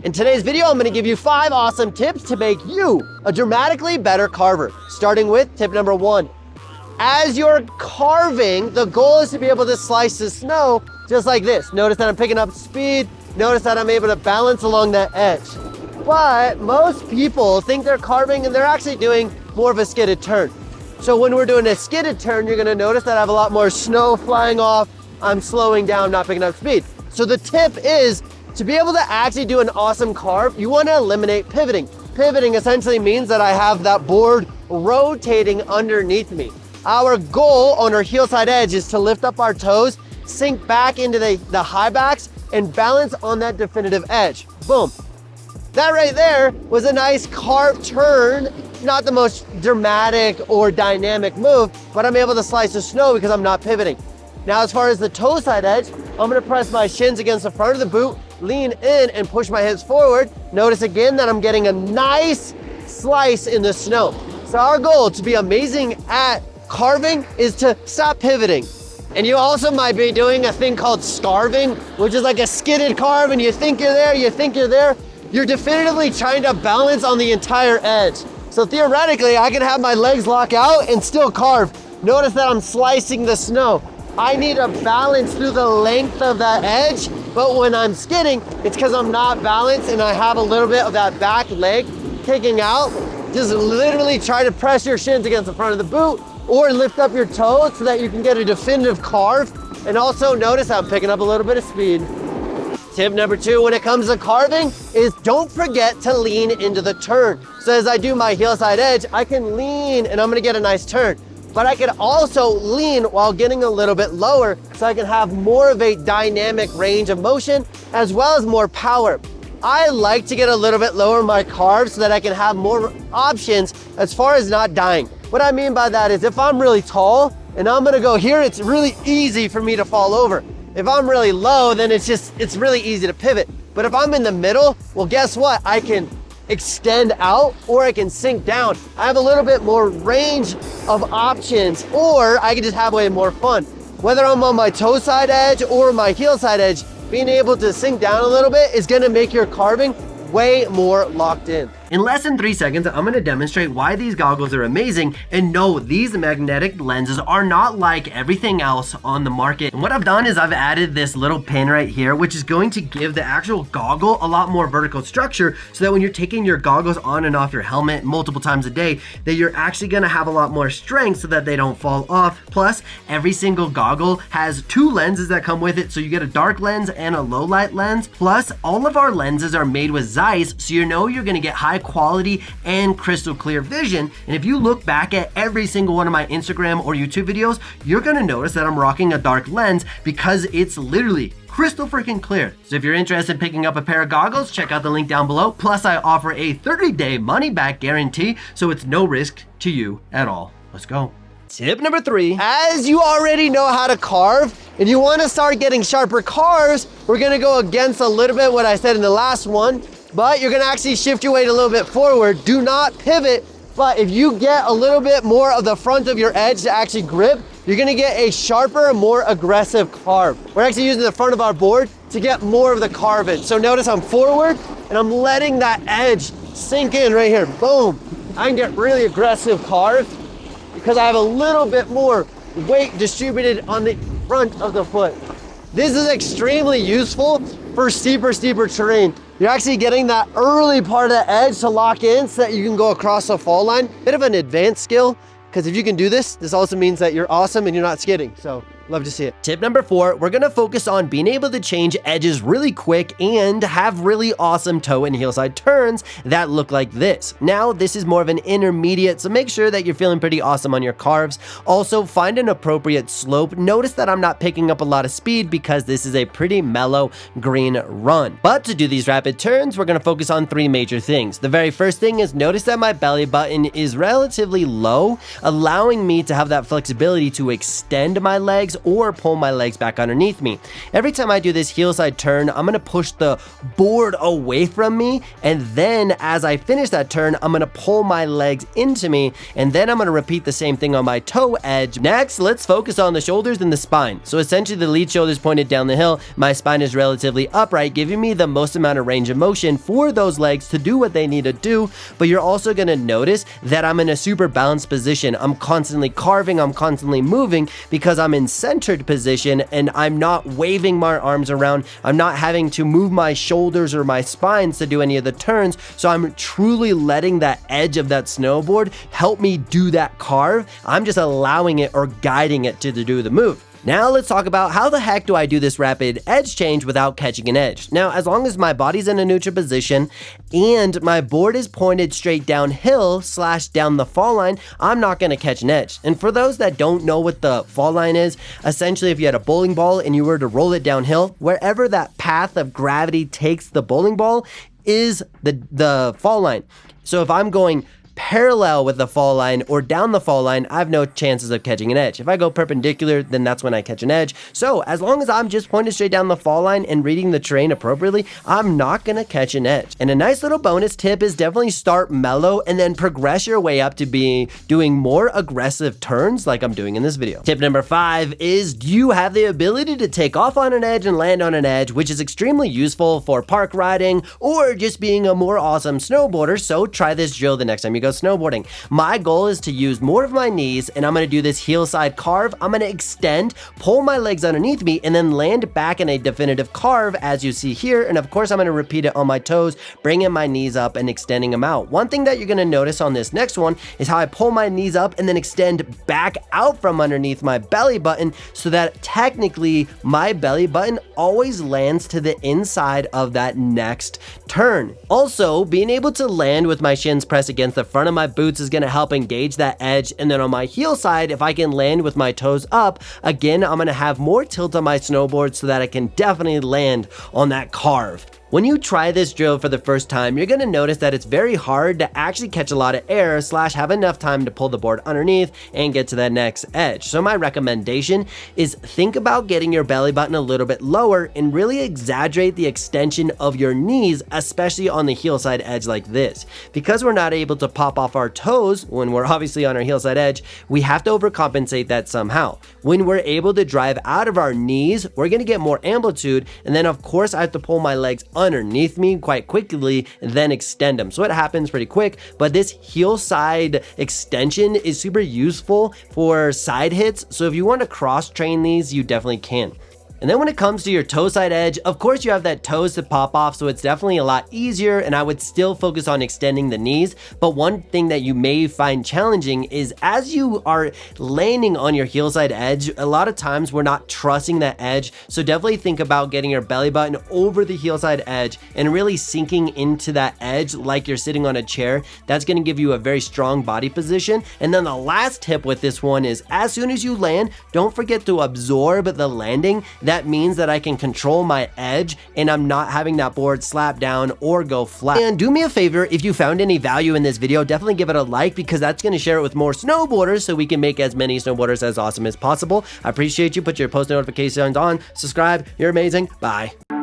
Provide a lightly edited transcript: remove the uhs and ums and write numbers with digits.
In today's video, I'm gonna give you 5 awesome tips to make you a dramatically better carver. Starting with tip number 1. As you're carving, the goal is to be able to slice the snow just like this. Notice that I'm picking up speed. Notice that I'm able to balance along that edge. But most people think they're carving and they're actually doing more of a skidded turn. So when we're doing a skidded turn, you're gonna notice that I have a lot more snow flying off. I'm slowing down, not picking up speed. So the tip is to be able to actually do an awesome carve, you wanna eliminate pivoting. Pivoting essentially means that I have that board rotating underneath me. Our goal on our heel side edge is to lift up our toes, sink back into the high backs, and balance on that definitive edge. Boom. That right there was a nice carved turn, not the most dramatic or dynamic move, but I'm able to slice the snow because I'm not pivoting. Now, as far as the toe side edge, I'm gonna press my shins against the front of the boot, lean in and push my hips forward. Notice again that I'm getting a nice slice in the snow. So our goal to be amazing at carving is to stop pivoting. And you also might be doing a thing called scarving, which is like a skidded carve, and you think you're there, you think you're there. You're definitively trying to balance on the entire edge. So theoretically, I can have my legs lock out and still carve. Notice that I'm slicing the snow. I need to balance through the length of that edge, but when I'm skidding, it's because I'm not balanced and I have a little bit of that back leg kicking out. Just literally try to press your shins against the front of the boot or lift up your toes so that you can get a definitive carve. And also notice I'm picking up a little bit of speed. Tip number 2 when it comes to carving is don't forget to lean into the turn. So as I do my heel side edge, I can lean and I'm gonna get a nice turn. But I can also lean while getting a little bit lower so I can have more of a dynamic range of motion as well as more power. I like to get a little bit lower in my carve so that I can have more options as far as not dying. What I mean by that is if I'm really tall and I'm gonna go here, it's really easy for me to fall over. If I'm really low, then it's really easy to pivot. But if I'm in the middle, well, guess what? I can extend out or I can sink down. I have a little bit more range of options, or I can just have way more fun. Whether I'm on my toe side edge or my heel side edge, being able to sink down a little bit is gonna make your carving way more locked in. In less than 3 seconds, I'm gonna demonstrate why these goggles are amazing. And no, these magnetic lenses are not like everything else on the market. And what I've done is I've added this little pin right here, which is going to give the actual goggle a lot more vertical structure so that when you're taking your goggles on and off your helmet multiple times a day, that you're actually gonna have a lot more strength so that they don't fall off. Plus, every single goggle has 2 lenses that come with it. So you get a dark lens and a low light lens. Plus, all of our lenses are made with Zeiss, so you know you're gonna get high quality and crystal clear vision. And if you look back at every single one of my Instagram or YouTube videos, you're gonna notice that I'm rocking a dark lens because it's literally crystal freaking clear. So if you're interested in picking up a pair of goggles, check out the link down below. Plus I offer a 30-day money back guarantee, so it's no risk to you at all. Let's go. Tip number 3, as you already know how to carve and you want to start getting sharper carves, we're going to go against a little bit what I said in the last one, but you're going to actually shift your weight a little bit forward. Do not pivot, but if you get a little bit more of the front of your edge to actually grip, you're going to get a sharper, more aggressive carve. We're actually using the front of our board to get more of the carve in. So notice I'm forward and I'm letting that edge sink in right here. Boom. I can get really aggressive carve because I have a little bit more weight distributed on the front of the foot. This is extremely useful for steeper terrain. You're actually getting that early part of the edge to lock in so that you can go across the fall line. Bit of an advanced skill, because if you can do this, this also means that you're awesome and you're not skidding. So love to see it. Tip number 4, we're gonna focus on being able to change edges really quick and have really awesome toe and heel side turns that look like this. Now, this is more of an intermediate, so make sure that you're feeling pretty awesome on your carves. Also, find an appropriate slope. Notice that I'm not picking up a lot of speed because this is a pretty mellow green run. But to do these rapid turns, we're gonna focus on 3 major things. The very first thing is notice that my belly button is relatively low, allowing me to have that flexibility to extend my legs or pull my legs back underneath me. Every time I do this heel side turn, I'm gonna push the board away from me, and then as I finish that turn, I'm gonna pull my legs into me, and then I'm gonna repeat the same thing on my toe edge. Next, let's focus on the shoulders and the spine. So essentially the lead shoulder is pointed down the hill, my spine is relatively upright, giving me the most amount of range of motion for those legs to do what they need to do. But you're also gonna notice that I'm in a super balanced position. I'm constantly carving, I'm constantly moving because I'm in centered position and I'm not waving my arms around. I'm not having to move my shoulders or my spines to do any of the turns. So I'm truly letting that edge of that snowboard help me do that carve. I'm just allowing it or guiding it to do the move. Now let's talk about how the heck do I do this rapid edge change without catching an edge. Now, as long as my body's in a neutral position and my board is pointed straight downhill / down the fall line, I'm not going to catch an edge. And for those that don't know what the fall line is, essentially if you had a bowling ball and you were to roll it downhill, wherever that path of gravity takes the bowling ball is the fall line. So if I'm going parallel with the fall line or down the fall line, I have no chances of catching an edge. If I go perpendicular, then that's when I catch an edge. So as long as I'm just pointed straight down the fall line and reading the terrain appropriately, I'm not gonna catch an edge. And a nice little bonus tip is definitely start mellow and then progress your way up to be doing more aggressive turns like I'm doing in this video. Tip number 5 is, do you have the ability to take off on an edge and land on an edge, which is extremely useful for park riding or just being a more awesome snowboarder. So try this drill the next time you go snowboarding. My goal is to use more of my knees, and I'm going to do this heel side carve. I'm going to extend, pull my legs underneath me, and then land back in a definitive carve as you see here. And of course, I'm going to repeat it on my toes, bringing my knees up and extending them out. One thing that you're going to notice on this next one is how I pull my knees up and then extend back out from underneath my belly button, so that technically my belly button always lands to the inside of that next turn. Also, being able to land with my shins pressed against the front of my boots is going to help engage that edge. And then on my heel side, if I can land with my toes up, again, I'm going to have more tilt on my snowboard so that I can definitely land on that carve. When you try this drill for the first time, you're going to notice that it's very hard to actually catch a lot of air / have enough time to pull the board underneath and get to that next edge. So my recommendation is think about getting your belly button a little bit lower and really exaggerate the extension of your knees, especially on the heel side edge like this. Because we're not able to pop off our toes when we're obviously on our heel side edge, we have to overcompensate that somehow. When we're able to drive out of our knees, we're going to get more amplitude, and then of course I have to pull my legs underneath me quite quickly and then extend them. So it happens pretty quick, but this heel side extension is super useful for side hits. So if you want to cross train these, you definitely can. And then when it comes to your toe side edge, of course you have that toes to pop off, so it's definitely a lot easier, and I would still focus on extending the knees. But one thing that you may find challenging is as you are landing on your heel side edge, a lot of times we're not trusting that edge. So definitely think about getting your belly button over the heel side edge and really sinking into that edge like you're sitting on a chair. That's going to give you a very strong body position. And then the last tip with this one is, as soon as you land, don't forget to absorb the landing. That means that I can control my edge and I'm not having that board slap down or go flat. And do me a favor, if you found any value in this video, definitely give it a like, because that's going to share it with more snowboarders so we can make as many snowboarders as awesome as possible. I appreciate you. Put your post notifications on, subscribe. You're amazing. Bye.